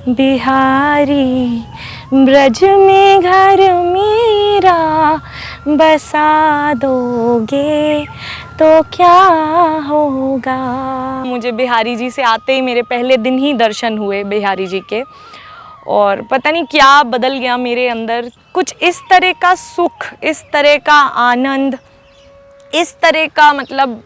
बिहारी ब्रज में घर मेरा बसा दोगे तो क्या होगा। मुझे बिहारी जी से आते ही मेरे पहले दिन ही दर्शन हुए बिहारी जी के, और पता नहीं क्या बदल गया मेरे अंदर। कुछ इस तरह का सुख, इस तरह का आनंद, इस तरह का मतलब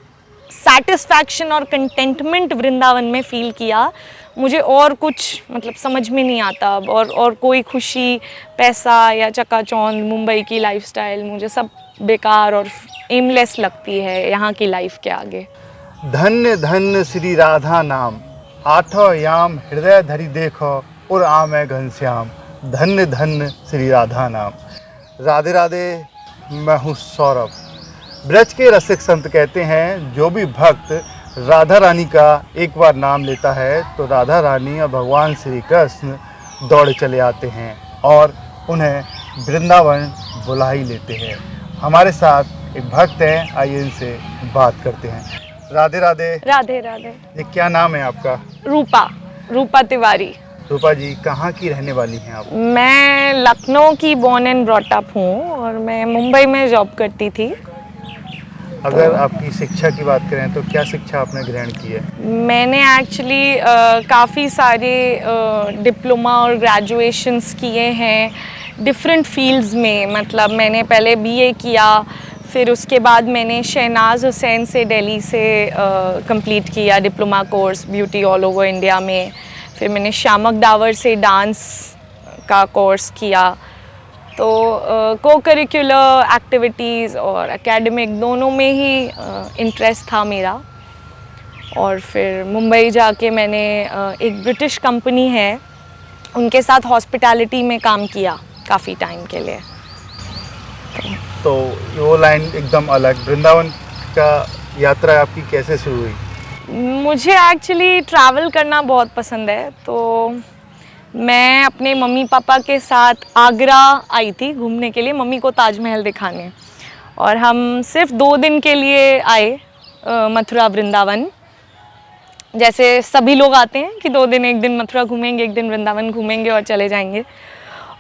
सैटिस्फैक्शन और कंटेंटमेंट वृंदावन में फ़ील किया। मुझे और कुछ मतलब समझ में नहीं आता अब, और कोई खुशी, पैसा या चकाचौंध, मुंबई की लाइफस्टाइल मुझे सब बेकार और एमलेस लगती है यहाँ की लाइफ के आगे। धन्य धन्य श्री राधा नाम, आठों याम हृदय धरि देखो और आमै घनश्याम। धन्य धन्य श्री राधा नाम। राधे राधे, मैं हूँ सौरभ। ब्रज के रसिक संत कहते हैं जो भी भक्त राधा रानी का एक बार नाम लेता है तो राधा रानी और भगवान श्री कृष्ण दौड़े चले आते हैं और उन्हें वृंदावन बुला ही लेते हैं। हमारे साथ एक भक्त हैं, आइए इनसे बात करते हैं। राधे राधे। राधे राधे। ये क्या नाम है आपका? रूपा तिवारी। रूपा जी, कहाँ की रहने वाली हैं आप? मैं लखनऊ की बॉर्न एंड ब्रॉट अप हूँ और मैं मुंबई में जॉब करती थी। अगर आपकी शिक्षा की बात करें तो क्या शिक्षा आपने ग्रहण की है? मैंने एक्चुअली काफ़ी सारे डिप्लोमा और ग्रेजुएशंस किए हैं डिफरेंट फील्ड्स में। मतलब मैंने पहले बीए किया, फिर उसके बाद मैंने शहनाज हुसैन से दिल्ली से कंप्लीट किया diploma course beauty all over India में। फिर मैंने श्यामक डावर से डांस का कोर्स किया। तो को करिकुलर एक्टिविटीज़ और एकेडमिक दोनों में ही इंटरेस्ट था मेरा। और फिर मुंबई जाके मैंने एक ब्रिटिश कंपनी है उनके साथ हॉस्पिटैलिटी में काम किया काफ़ी टाइम के लिए। तो वो लाइन एकदम अलग। वृंदावन का यात्रा आपकी कैसे शुरू हुई? मुझे एक्चुअली ट्रैवल करना बहुत पसंद है, तो मैं अपने मम्मी पापा के साथ आगरा आई थी घूमने के लिए, मम्मी को ताजमहल दिखाने। और हम सिर्फ 2 दिन के लिए आए मथुरा वृंदावन। जैसे सभी लोग आते हैं कि 2 दिन, एक दिन मथुरा घूमेंगे, एक दिन वृंदावन घूमेंगे और चले जाएंगे।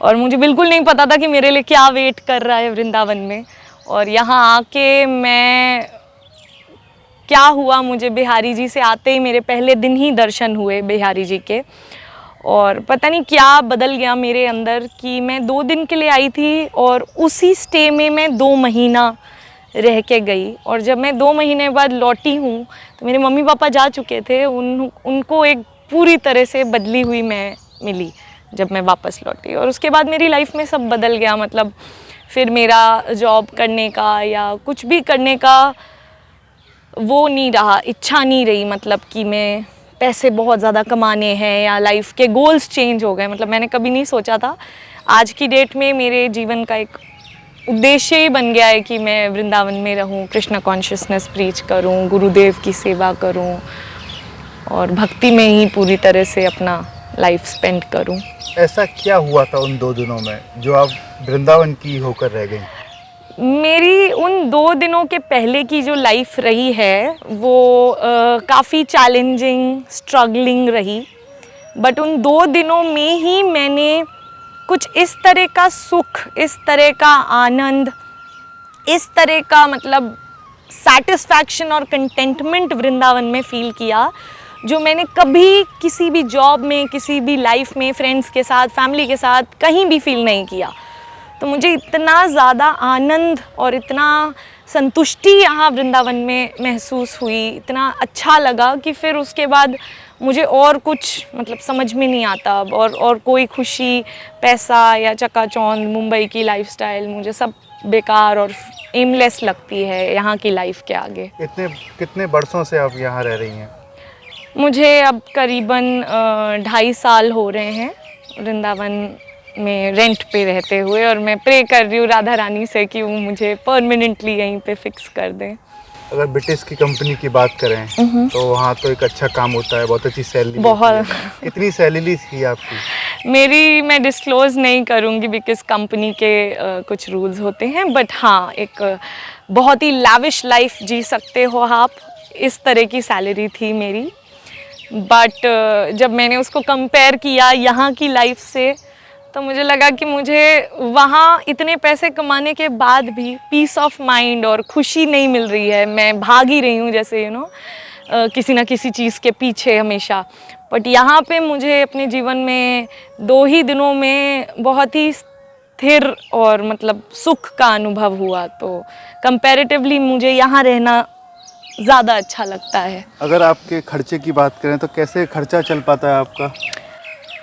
और मुझे बिल्कुल नहीं पता था कि मेरे लिए क्या वेट कर रहा है वृंदावन में। और यहाँ आके मैं क्या हुआ, मुझे बिहारी जी से आते ही मेरे पहले दिन ही दर्शन हुए बिहारी जी के, और पता नहीं क्या बदल गया मेरे अंदर कि मैं 2 दिन के लिए आई थी और उसी स्टे में मैं 2 महीना रह के गई। और जब मैं 2 महीने बाद लौटी हूँ तो मेरे मम्मी पापा जा चुके थे, उनको एक पूरी तरह से बदली हुई मैं मिली जब मैं वापस लौटी। और उसके बाद मेरी लाइफ में सब बदल गया। मतलब फिर मेरा जॉब करने का या कुछ भी करने का वो नहीं रहा, इच्छा नहीं रही। मतलब कि मैं पैसे बहुत ज़्यादा कमाने हैं या लाइफ के गोल्स चेंज हो गए। मतलब मैंने कभी नहीं सोचा था, आज की डेट में मेरे जीवन का एक उद्देश्य ही बन गया है कि मैं वृंदावन में रहूं, कृष्ण कॉन्शियसनेस प्रीच करूं, गुरुदेव की सेवा करूं और भक्ति में ही पूरी तरह से अपना लाइफ स्पेंड करूं। ऐसा क्या हुआ था उन 2 दिनों में जो आप वृंदावन की होकर रह गई? मेरी उन 2 दिनों के पहले की जो लाइफ रही है वो काफ़ी चैलेंजिंग, स्ट्रगलिंग रही। बट उन 2 दिनों में ही मैंने कुछ इस तरह का सुख, इस तरह का आनंद, इस तरह का मतलब सैटिस्फैक्शन और कंटेंटमेंट वृंदावन में फ़ील किया जो मैंने कभी किसी भी जॉब में, किसी भी लाइफ में, फ्रेंड्स के साथ, फैमिली के साथ कहीं भी फ़ील नहीं किया। तो मुझे इतना ज़्यादा आनंद और इतना संतुष्टि यहाँ वृंदावन में महसूस हुई, इतना अच्छा लगा कि फिर उसके बाद मुझे और कुछ मतलब समझ में नहीं आता अब, और कोई खुशी, पैसा या चकाचौंध, मुंबई की लाइफस्टाइल मुझे सब बेकार और एमलेस लगती है यहाँ की लाइफ के आगे। कितने वर्षों से आप यहाँ रह रही हैं? मुझे अब करीबन 2.5 साल हो रहे हैं वृंदावन में रेंट पे रहते हुए, और मैं प्रे कर रही हूँ राधा रानी से कि वो मुझे परमानेंटली यहीं पे फिक्स कर दें। अगर ब्रिटिश की कंपनी की बात करें तो वहाँ तो एक अच्छा काम होता है, बहुत अच्छी सैलरी। बहुत। कितनी सैलरी थी आपकी? मेरी मैं डिस्क्लोज़ नहीं करूँगी बिकॉज़ कंपनी के कुछ रूल्स होते हैं। बट हाँ, एक बहुत ही लैविश लाइफ जी सकते हो आप, इस तरह की सैलरी थी मेरी। बट जब मैंने उसको कंपेयर किया यहाँ की लाइफ से, तो मुझे लगा कि मुझे वहाँ इतने पैसे कमाने के बाद भी पीस ऑफ माइंड और खुशी नहीं मिल रही है। मैं भाग ही रही हूँ जैसे किसी ना किसी चीज़ के पीछे हमेशा। बट यहाँ पे मुझे अपने जीवन में 2 ही दिनों में बहुत ही स्थिर और मतलब सुख का अनुभव हुआ। तो कंपैरेटिवली मुझे यहाँ रहना ज़्यादा अच्छा लगता है। अगर आपके खर्चे की बात करें तो कैसे खर्चा चल पाता है आपका?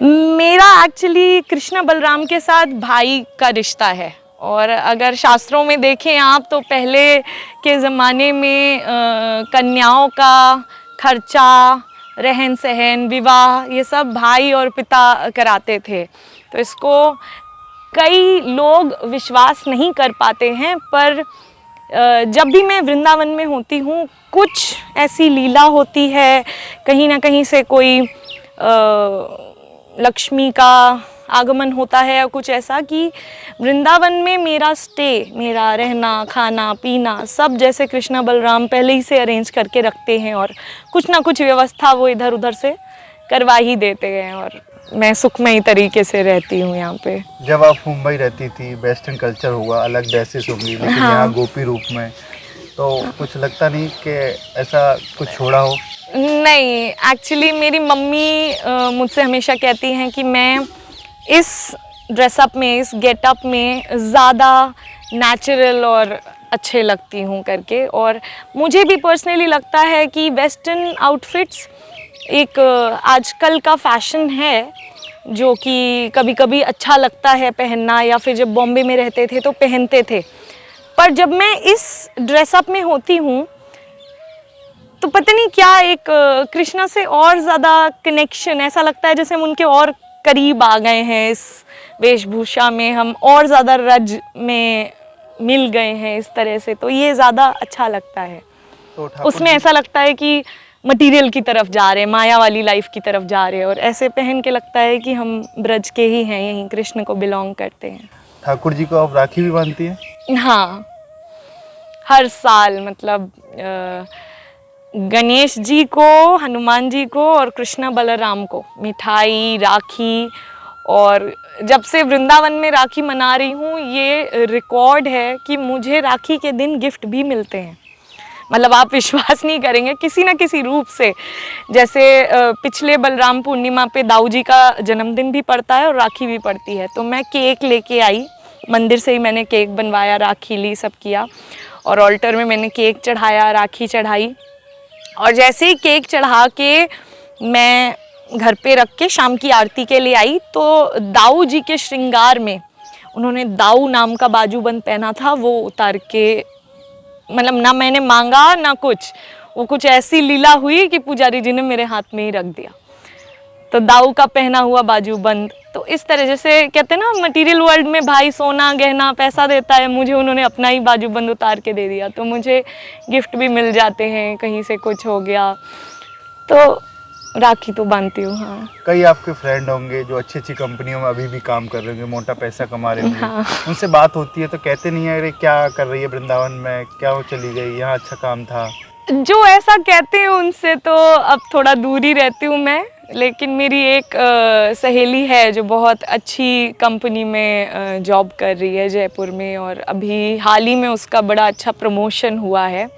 मेरा एक्चुअली कृष्ण बलराम के साथ भाई का रिश्ता है, और अगर शास्त्रों में देखें आप तो पहले के ज़माने में कन्याओं का खर्चा, रहन सहन, विवाह, ये सब भाई और पिता कराते थे। तो इसको कई लोग विश्वास नहीं कर पाते हैं, पर जब भी मैं वृंदावन में होती हूँ कुछ ऐसी लीला होती है, कहीं ना कहीं से कोई लक्ष्मी का आगमन होता है या कुछ ऐसा, कि वृंदावन में मेरा स्टे, मेरा रहना खाना पीना सब जैसे कृष्णा बलराम पहले ही से अरेंज करके रखते हैं, और कुछ ना कुछ व्यवस्था वो इधर उधर से करवा ही देते हैं, और मैं सुखमयी तरीके से रहती हूँ यहाँ पे। जब आप मुंबई रहती थी, वेस्टर्न कल्चर होगा, अलग ड्रेसेस होंगी, लेकिन हाँ। यहाँ गोपी रूप में, तो कुछ लगता नहीं कि ऐसा कुछ छोड़ा हो? नहीं, एक्चुअली मेरी मम्मी मुझसे हमेशा कहती हैं कि मैं इस ड्रेसअप में, इस गेटअप में ज़्यादा नेचुरल और अच्छे लगती हूँ करके। और मुझे भी पर्सनली लगता है कि वेस्टर्न आउटफिट्स एक आजकल का फैशन है, जो कि कभी कभी अच्छा लगता है पहनना, या फिर जब बॉम्बे में रहते थे तो पहनते थे। पर जब मैं इस ड्रेसअप में होती हूँ तो पता नहीं क्या एक कृष्णा से और ज़्यादा कनेक्शन, ऐसा लगता है जैसे हम उनके और करीब आ गए हैं। इस वेशभूषा में हम और ज़्यादा रज में मिल गए हैं इस तरह से, तो ये ज़्यादा अच्छा लगता है। तो उसमें ऐसा लगता है कि मटेरियल की तरफ जा रहे हैं, माया वाली लाइफ की तरफ जा रहे हैं, और ऐसे पहन के लगता है कि हम ब्रज के ही हैं, यहीं कृष्ण को बिलोंग करते हैं। ठाकुर जी को आप राखी भी बांधती हैं? हाँ, हर साल, मतलब गणेश जी को, हनुमान जी को और कृष्णा बलराम को मिठाई, राखी। और जब से वृंदावन में राखी मना रही हूँ, ये रिकॉर्ड है कि मुझे राखी के दिन गिफ्ट भी मिलते हैं। मतलब आप विश्वास नहीं करेंगे, किसी ना किसी रूप से। जैसे पिछले बलराम पूर्णिमा पे दाऊ जी का जन्मदिन भी पड़ता है और राखी भी पड़ती है, तो मैं केक लेके आई, मंदिर से ही मैंने केक बनवाया, राखी ली, सब किया, और ऑल्टर में मैंने केक चढ़ाया, राखी चढ़ाई। और जैसे ही केक चढ़ा के मैं घर पे रख के शाम की आरती के लिए आई, तो दाऊ जी के श्रृंगार में उन्होंने दाऊ नाम का बाजूबंद पहना था, वो उतार के, मतलब ना मैंने मांगा ना कुछ, वो कुछ ऐसी लीला हुई कि पुजारी जी ने मेरे हाथ में ही रख दिया। तो दाऊ का पहना हुआ बाजूबंद, तो इस तरह जैसे कहते हैं ना मटेरियल वर्ल्ड में भाई सोना गहना पैसा देता है, मुझे उन्होंने अपना ही बाजूबंद उतार के दे दिया। तो मुझे गिफ्ट भी मिल जाते हैं, कहीं से कुछ हो गया तो राखी तो बांधती हूँ। हाँ। कई आपके फ्रेंड होंगे जो अच्छी अच्छी कंपनियों में अभी भी काम कर रहे होंगे, मोटा पैसा कमा रहे होंगे। हाँ। उनसे बात होती है तो कहते नहीं है अरे क्या कर रही है वृंदावन में, क्या वो चली गई, यहाँ अच्छा काम था? जो ऐसा कहते हैं उनसे तो अब थोड़ा दूर ही रहती हूँ मैं। लेकिन मेरी एक सहेली है जो बहुत अच्छी कंपनी में जॉब कर रही है जयपुर में, और अभी हाल ही में उसका बड़ा अच्छा प्रमोशन हुआ है।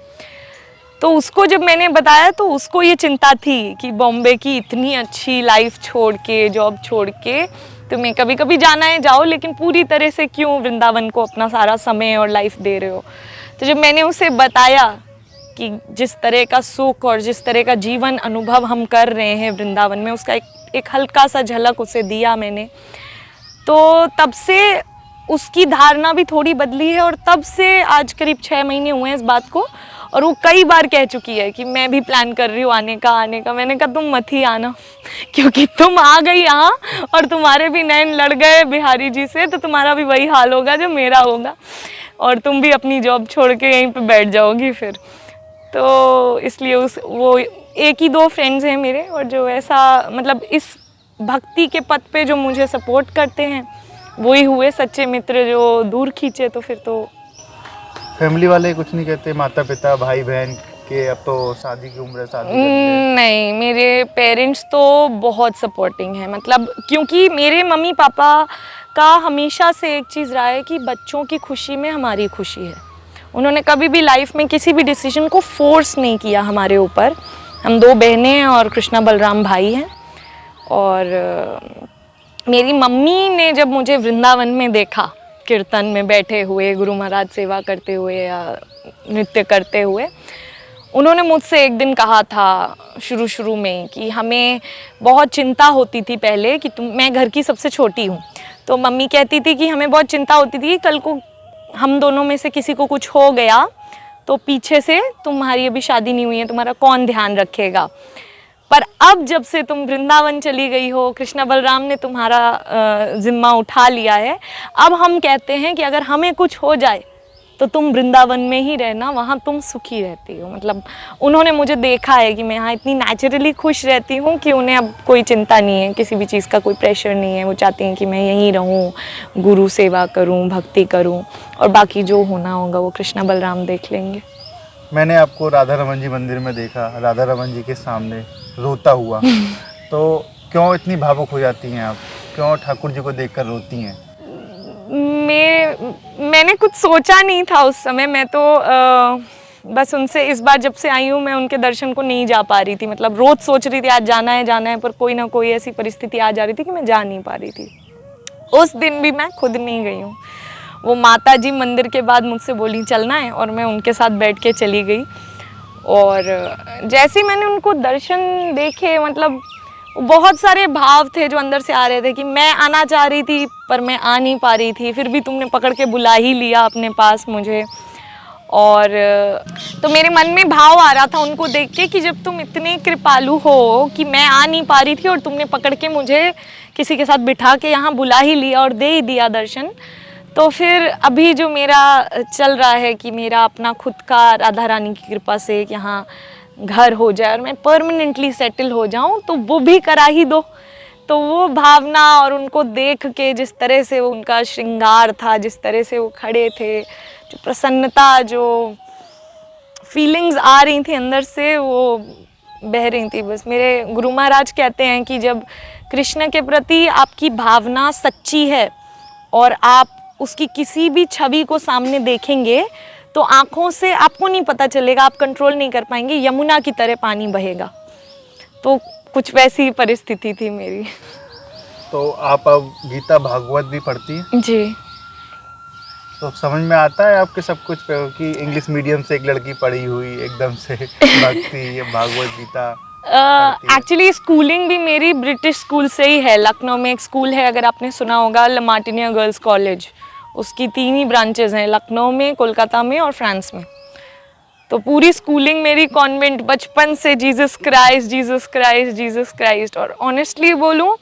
तो उसको जब मैंने बताया तो उसको ये चिंता थी कि बॉम्बे की इतनी अच्छी लाइफ छोड़ के, जॉब छोड़ के तुम्हें कभी कभी जाना है जाओ, लेकिन पूरी तरह से क्यों वृंदावन को अपना सारा समय और लाइफ दे रहे हो। तो जब मैंने उसे बताया कि जिस तरह का सुख और जिस तरह का जीवन अनुभव हम कर रहे हैं वृंदावन में, उसका एक हल्का सा झलक उसे दिया मैंने, तो तब से उसकी धारणा भी थोड़ी बदली है। और तब से आज करीब 6 महीने हुए हैं इस बात को, और वो कई बार कह चुकी है कि मैं भी प्लान कर रही हूँ आने का। मैंने कहा तुम मत ही आना, क्योंकि तुम आ गई यहाँ और तुम्हारे भी नैन लड़ गए बिहारी जी से, तो तुम्हारा भी वही हाल होगा जो मेरा होगा, और तुम भी अपनी जॉब छोड़ के यहीं पे बैठ जाओगी फिर। तो इसलिए वो एक ही 2 फ्रेंड्स हैं मेरे, और जो ऐसा मतलब इस भक्ति के पथ पे जो मुझे सपोर्ट करते हैं वही हुए सच्चे मित्र, जो दूर खींचे तो फिर तो। फैमिली वाले कुछ नहीं कहते, माता पिता भाई बहन कि अब तो शादी की उम्र है, शादी कर ले? नहीं, मेरे पेरेंट्स तो बहुत सपोर्टिंग हैं, मतलब क्योंकि मेरे मम्मी पापा का हमेशा से एक चीज़ रहा है कि बच्चों की खुशी में हमारी खुशी है। उन्होंने कभी भी लाइफ में किसी भी डिसीजन को फोर्स नहीं किया हमारे ऊपर। हम 2 बहनें हैं और कृष्णा बलराम भाई हैं। और मेरी मम्मी ने जब मुझे वृंदावन में देखा, कीर्तन में बैठे हुए, गुरु महाराज सेवा करते हुए या नृत्य करते हुए, उन्होंने मुझसे एक दिन कहा था शुरू में कि हमें बहुत चिंता होती थी पहले कि मैं घर की सबसे छोटी हूँ, तो मम्मी कहती थी कि हमें बहुत चिंता होती थी कि कल को हम दोनों में से किसी को कुछ हो गया तो पीछे से तुम्हारी अभी शादी नहीं हुई है, तुम्हारा कौन ध्यान रखेगा। पर अब जब से तुम वृंदावन चली गई हो, कृष्णा बलराम ने तुम्हारा जिम्मा उठा लिया है, अब हम कहते हैं कि अगर हमें कुछ हो जाए तो तुम वृंदावन में ही रहना, वहाँ तुम सुखी रहती हो। मतलब उन्होंने मुझे देखा है कि मैं यहाँ इतनी नेचुरली खुश रहती हूँ कि उन्हें अब कोई चिंता नहीं है, किसी भी चीज़ का कोई प्रेशर नहीं है। वो चाहती हैं कि मैं यहीं रहूँ, गुरु सेवा करूँ, भक्ति करूँ, और बाकी जो होना होगा वो कृष्णा बलराम देख लेंगे। मैंने आपको राधा रमन जी मंदिर में देखा, राधा रमन जी के सामने रोता हुआ। तो क्यों इतनी भावुक हो जाती हैं आप? क्यों ठाकुर जी को देखकर रोती हैं? मैंने कुछ सोचा नहीं था उस समय। मैं तो बस उनसे इस बार जब से आई हूँ मैं उनके दर्शन को नहीं जा पा रही थी। मतलब रोज सोच रही थी आज जाना है, पर कोई ना कोई ऐसी परिस्थिति आ जा रही थी कि मैं जा नहीं पा रही थी। उस दिन भी मैं खुद नहीं गई हूँ। वो माता जी मंदिर के बाद मुझसे बोली चलना है, और मैं उनके साथ बैठ के चली गई। और जैसे ही मैंने उनको दर्शन देखे, मतलब बहुत सारे भाव थे जो अंदर से आ रहे थे कि मैं आना चाह रही थी पर मैं आ नहीं पा रही थी, फिर भी तुमने पकड़ के बुला ही लिया अपने पास मुझे। और तो मेरे मन में भाव आ रहा था उनको देख के कि जब तुम इतने कृपालु हो कि मैं आ नहीं पा रही थी और तुमने पकड़ के मुझे किसी के साथ बिठा के यहाँ बुला ही लिया और दे ही दिया दर्शन, तो फिर अभी जो मेरा चल रहा है कि मेरा अपना खुद का राधा रानी की कृपा से यहाँ घर हो जाए और मैं परमानेंटली सेटल हो जाऊँ, तो वो भी करा ही दो। तो वो भावना और उनको देख के जिस तरह से उनका श्रृंगार था, जिस तरह से वो खड़े थे, जो प्रसन्नता, जो फीलिंग्स आ रही थी अंदर से, वो बह रही थी। बस मेरे गुरु महाराज कहते हैं कि जब कृष्ण के प्रति आपकी भावना सच्ची है और आप उसकी किसी भी छवि को सामने देखेंगे तो आँखों से आपको नहीं पता चलेगा, आप कंट्रोल नहीं कर पाएंगे, यमुना की तरह पानी बहेगा। तो कुछ वैसी परिस्थिति थी मेरी। तो आप अब गीता भागवत भी पढ़ती हैं? जी। तो समझ में आता है आपके सब कुछ कि इंग्लिश मीडियम से एक लड़की पढ़ी हुई एकदम से भक्ति ये भागवत गीता? एक्चुअली स्कूलिंग भी मेरी ब्रिटिश स्कूल से ही है। लखनऊ में एक स्कूल है, अगर आपने सुना होगा, लमार्टिनिया गर्ल्स कॉलेज। उसकी 3 ही ब्रांचेज हैं, लखनऊ में, कोलकाता में और फ्रांस में। तो पूरी स्कूलिंग मेरी कॉन्वेंट, बचपन से Jesus Christ Jesus Christ Jesus Christ. और ऑनेस्टली बोलूँ,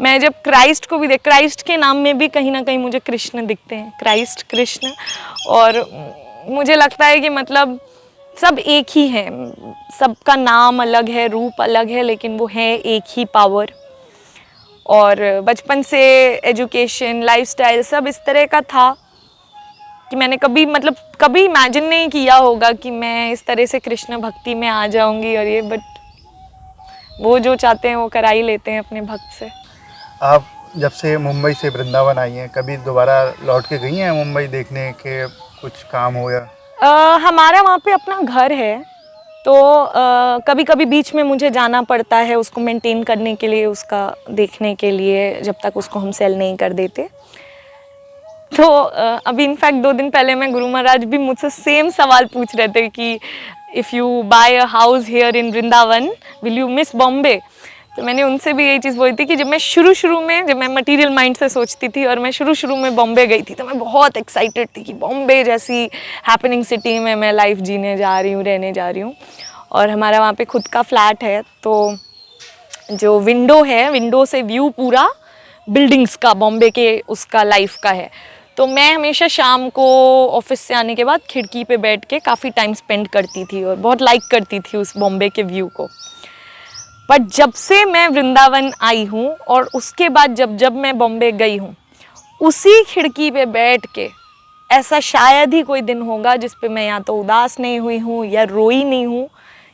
मैं जब क्राइस्ट को भी क्राइस्ट के नाम में भी कहीं ना कहीं मुझे कृष्ण दिखते हैं, क्राइस्ट, कृष्ण। और मुझे लगता है कि मतलब सब एक ही हैं, सबका नाम अलग है, रूप अलग है, लेकिन वो है एक ही पावर। और बचपन से एजुकेशन, लाइफस्टाइल सब इस तरह का था कि मैंने कभी इमेजिन नहीं किया होगा कि मैं इस तरह से कृष्ण भक्ति में आ जाऊंगी। और ये बट वो जो चाहते हैं वो करा ही लेते हैं अपने भक्त से। आप जब से मुंबई से वृंदावन आई हैं, कभी दोबारा लौट के गई हैं मुंबई देखने के कुछ काम हो या? हमारा वहाँ पे अपना घर है, तो कभी कभी बीच में मुझे जाना पड़ता है उसको मेंटेन करने के लिए, उसका देखने के लिए, जब तक उसको हम सेल नहीं कर देते। तो अभी इनफैक्ट 2 दिन पहले मैं गुरु महाराज भी मुझसे सेम सवाल पूछ रहे थे कि if you buy a house here in Vrindavan will you miss Bombay. तो मैंने उनसे भी यही चीज़ बोली थी कि जब मैं मटेरियल माइंड से सोचती थी और मैं शुरू में बॉम्बे गई थी, तो मैं बहुत एक्साइटेड थी कि बॉम्बे जैसी हैपनिंग सिटी में मैं लाइफ जीने जा रही हूँ, रहने जा रही हूँ। और हमारा वहाँ पे खुद का फ्लैट है, तो जो विंडो है, विंडो से व्यू पूरा बिल्डिंग्स का, बॉम्बे के उसका लाइफ का है। तो मैं हमेशा शाम को ऑफिस से आने के बाद खिड़की पे बैठ के काफ़ी टाइम स्पेंड करती थी और बहुत लाइक करती थी उस बॉम्बे के व्यू को। बट जब से मैं वृंदावन आई हूँ और उसके बाद जब मैं बॉम्बे गई हूँ, उसी खिड़की पे बैठ के ऐसा शायद ही कोई दिन होगा जिस पे मैं या तो उदास नहीं हुई हूँ या रोई नहीं हूँ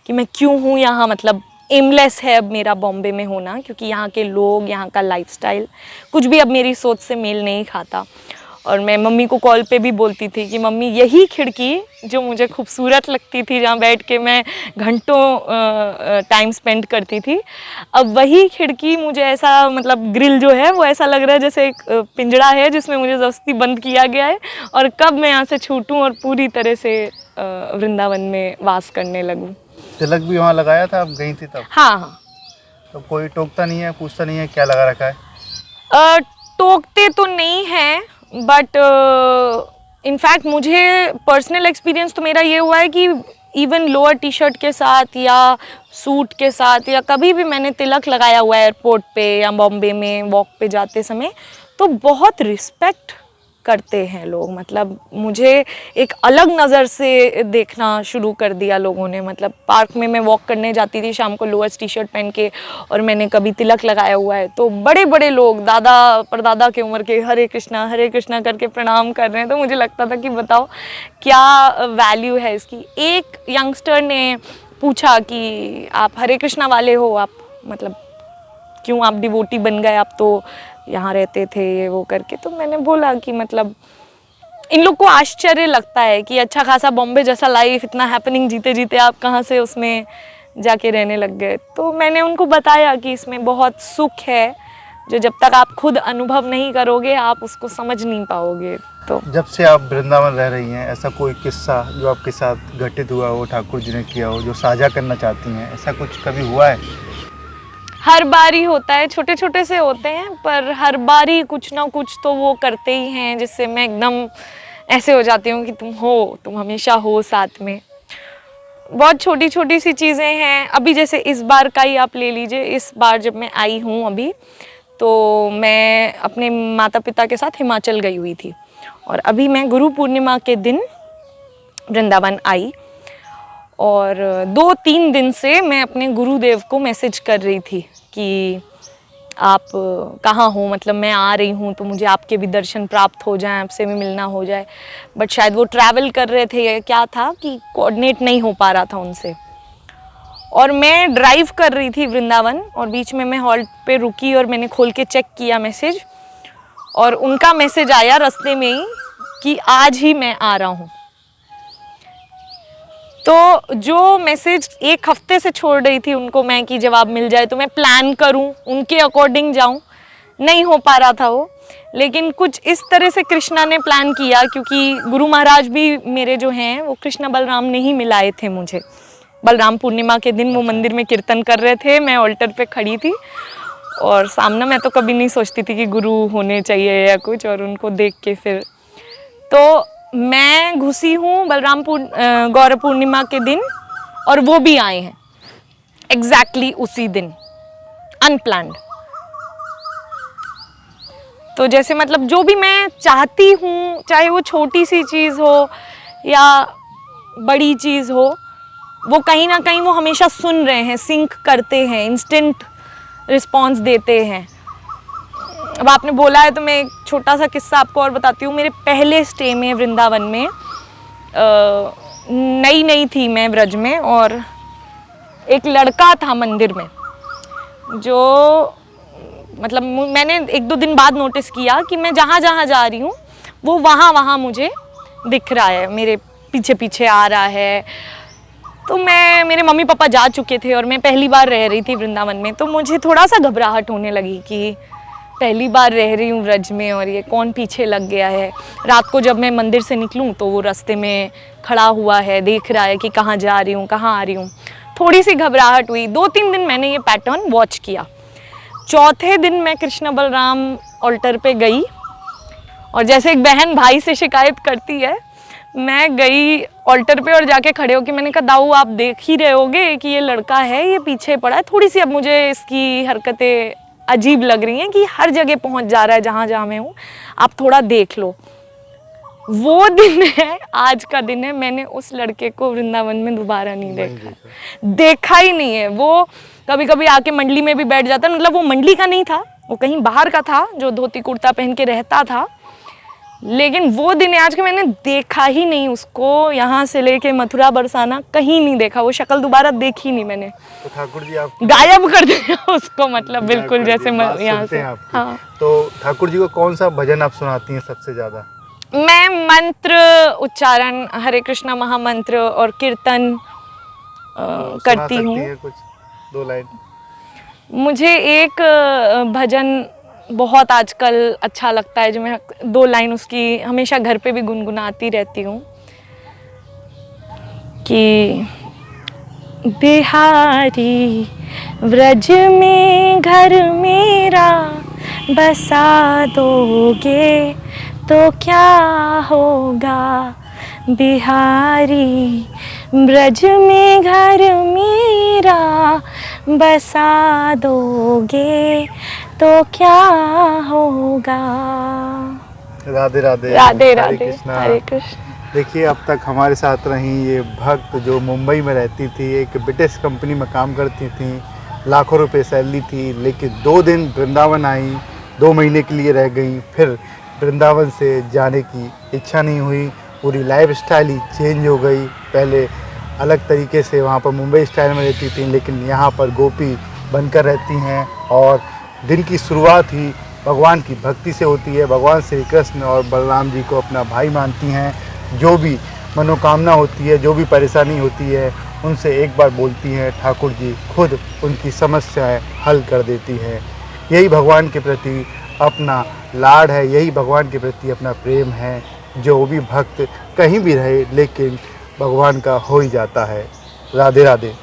कि मैं क्यों हूँ यहाँ। मतलब एमलेस है अब मेरा बॉम्बे में होना, क्योंकि यहाँ के लोग, यहाँ का लाइफस्टाइल कुछ भी अब मेरी सोच से मेल नहीं खाता। और मैं मम्मी को कॉल पे भी बोलती थी कि मम्मी यही खिड़की जो मुझे खूबसूरत लगती थी, जहाँ बैठ के मैं घंटों टाइम स्पेंड करती थी, अब वही खिड़की मुझे ऐसा, मतलब ग्रिल जो है वो ऐसा लग रहा है जैसे एक पिंजड़ा है जिसमें मुझे ज़बरदस्ती बंद किया गया है, और कब मैं यहाँ से छूटूं और पूरी तरह से वृंदावन में वास करने लगूं। तिलक भी वहाँ लगाया था, आप गई थी तब? हाँ हाँ। तो कोई टोकता नहीं है, पूछता नहीं है क्या लगा रखा है? टोकते तो नहीं हैं, बट इनफैक्ट मुझे पर्सनल एक्सपीरियंस तो मेरा ये हुआ है कि इवन लोअर टी शर्ट के साथ या सूट के साथ या कभी भी मैंने तिलक लगाया हुआ है एयरपोर्ट पे या बॉम्बे में वॉक पे जाते समय, तो बहुत रिस्पेक्ट करते हैं लोग। मतलब मुझे एक अलग नज़र से देखना शुरू कर दिया लोगों ने। मतलब पार्क में मैं वॉक करने जाती थी शाम को लोअर टी शर्ट पहन के, और मैंने कभी तिलक लगाया हुआ है, तो बड़े बड़े लोग, दादा परदादा के उम्र के, हरे कृष्णा करके प्रणाम कर रहे हैं। तो मुझे लगता था कि बताओ क्या वैल्यू है इसकी। एक यंगस्टर ने पूछा कि आप हरे कृष्णा वाले हो, आप मतलब क्यों आप डिवोटी बन गए, आप तो यहाँ रहते थे ये वो करके। तो मैंने बोला कि मतलब इन लोग को आश्चर्य लगता है कि अच्छा खासा बॉम्बे जैसा लाइफ, इतना हैपनिंग जीते जीते आप कहाँ से उसमें जाके रहने लग गए। तो मैंने उनको बताया कि इसमें बहुत सुख है, जो जब तक आप खुद अनुभव नहीं करोगे आप उसको समझ नहीं पाओगे। तो जब से आप वृंदावन रह रही हैं, ऐसा कोई किस्सा जो आपके साथ घटित हुआ हो, ठाकुर जी ने किया हो, जो साझा करना चाहती हैं, ऐसा कुछ कभी हुआ है? हर बार ही होता है, छोटे छोटे से होते हैं, पर हर बार ही कुछ ना कुछ तो वो करते ही हैं जिससे मैं एकदम ऐसे हो जाती हूँ कि तुम हमेशा हो साथ में। बहुत छोटी छोटी सी चीज़ें हैं। अभी जैसे इस बार का ही आप ले लीजिए, इस बार जब मैं आई हूँ अभी, तो मैं अपने माता पिता के साथ हिमाचल गई हुई थी, और अभी मैं गुरु पूर्णिमा के दिन वृंदावन आई, और 2-3 दिन से मैं अपने गुरुदेव को मैसेज कर रही थी कि आप कहाँ हो, मतलब मैं आ रही हूँ तो मुझे आपके भी दर्शन प्राप्त हो जाएं, आपसे भी मिलना हो जाए। बट शायद वो ट्रैवल कर रहे थे या क्या था कि कोऑर्डिनेट नहीं हो पा रहा था उनसे। और मैं ड्राइव कर रही थी वृंदावन, और बीच में मैं हॉल्ट पे रुकी और मैंने खोल के चेक किया मैसेज, और उनका मैसेज आया रास्ते में ही कि आज ही मैं आ रहा हूँ। तो जो मैसेज एक हफ्ते से छोड़ रही थी उनको मैं कि जवाब मिल जाए तो मैं प्लान करूं, उनके अकॉर्डिंग जाऊं, नहीं हो पा रहा था वो। लेकिन कुछ इस तरह से कृष्णा ने प्लान किया, क्योंकि गुरु महाराज भी मेरे जो हैं वो कृष्णा बलराम ने ही मिलाए थे मुझे। बलराम पूर्णिमा के दिन वो मंदिर में कीर्तन कर रहे थे, मैं ऑल्टर पे खड़ी थी, और सामने मैं तो कभी नहीं सोचती थी कि गुरु होने चाहिए या कुछ, और उनको देख के फिर तो मैं घुसी हूँ गौरव पूर्णिमा के दिन, और वो भी आए हैं एग्जैक्टली उसी दिन, अनप्लान्ड। तो जैसे मतलब जो भी मैं चाहती हूँ, चाहे वो छोटी सी चीज़ हो या बड़ी चीज़ हो, वो कहीं ना कहीं वो हमेशा सुन रहे हैं, सिंक करते हैं, इंस्टेंट रिस्पॉन्स देते हैं। अब आपने बोला है तो मैं एक छोटा सा किस्सा आपको और बताती हूँ। मेरे पहले स्टे में वृंदावन में नई थी मैं ब्रज में, और एक लड़का था मंदिर में जो मतलब मैंने 1-2 दिन बाद नोटिस किया कि मैं जहाँ जहाँ जा रही हूँ वो वहाँ मुझे दिख रहा है, मेरे पीछे पीछे आ रहा है। तो मेरे मम्मी पापा जा चुके थे और मैं पहली बार रह रही थी वृंदावन में, तो मुझे थोड़ा सा घबराहट होने लगी कि पहली बार रह रही हूँ ब्रज में और ये कौन पीछे लग गया है। रात को जब मैं मंदिर से निकलूँ तो वो रास्ते में खड़ा हुआ है, देख रहा है कि कहाँ जा रही हूँ, कहाँ आ रही हूँ। थोड़ी सी घबराहट हुई। 2-3 दिन मैंने ये पैटर्न वॉच किया। चौथे दिन मैं कृष्ण बलराम ऑल्टर पे गई, और जैसे एक बहन भाई से शिकायत करती है, मैं गई ऑल्टर पे और जाके खड़े होके मैंने कहा, दाऊ आप देख ही रहे होगे कि ये लड़का है, ये पीछे पड़ा है। थोड़ी सी अब मुझे इसकी हरकतें अजीब लग रही हैं कि हर जगह पहुंच जा रहा है जहाँ जहाँ मैं हूँ, आप थोड़ा देख लो। वो दिन है, आज का दिन है, मैंने उस लड़के को वृंदावन में दोबारा नहीं देखा ही नहीं है। वो कभी कभी आके मंडली में भी बैठ जाता, मतलब वो मंडली का नहीं था, वो कहीं बाहर का था जो धोती कुर्ता पहन के रहता था। लेकिन वो दिन आज के मैंने देखा ही नहीं उसको, यहाँ से लेके मथुरा बरसाना कहीं नहीं देखा, वो शक्ल दोबारा देखी नहीं मैंने। तो ठाकुर जी आप गायब कर दिया उसको, मतलब बिल्कुल जैसे बात यहाँ सुनते से। हैं आपकी। हाँ, तो ठाकुर जी को कौन सा भजन आप सुनाती हैं सबसे ज्यादा? मैं मंत्र उच्चारण, हरे कृष्णा महामंत्र और कीर्तन सुना करती सकती हूँ। हैं कुछ 2 लाइन? मुझे एक भजन बहुत आजकल अच्छा लगता है, जो मैं 2 लाइन उसकी हमेशा घर पे भी गुनगुनाती रहती हूँ कि बिहारी व्रज में घर मेरा बसा दोगे तो क्या होगा, बिहारी ब्रज में घर मेरा बसा दोगे तो क्या होगा। राधे राधे। राधे हरे राधे, कृष्णा। हरे कृष्ण। देखिए, अब तक हमारे साथ रही ये भक्त जो मुंबई में रहती थी, एक ब्रिटिश कंपनी में काम करती थी, लाखों रुपए सैलरी थी, लेकिन 2 दिन वृंदावन आई, 2 महीने के लिए रह गई, फिर वृंदावन से जाने की इच्छा नहीं हुई, पूरी लाइफ स्टाइल ही चेंज हो गई। पहले अलग तरीके से वहाँ पर मुंबई स्टाइल में रहती थी, लेकिन यहाँ पर गोपी बनकर रहती हैं और दिन की शुरुआत ही भगवान की भक्ति से होती है। भगवान श्री कृष्ण और बलराम जी को अपना भाई मानती हैं। जो भी मनोकामना होती है, जो भी परेशानी होती है, उनसे एक बार बोलती हैं, ठाकुर जी खुद उनकी समस्याएं हल कर देती हैं। यही भगवान के प्रति अपना लाड है, यही भगवान के प्रति अपना प्रेम है। जो भी भक्त कहीं भी रहे, लेकिन भगवान का हो ही जाता है। राधे राधे।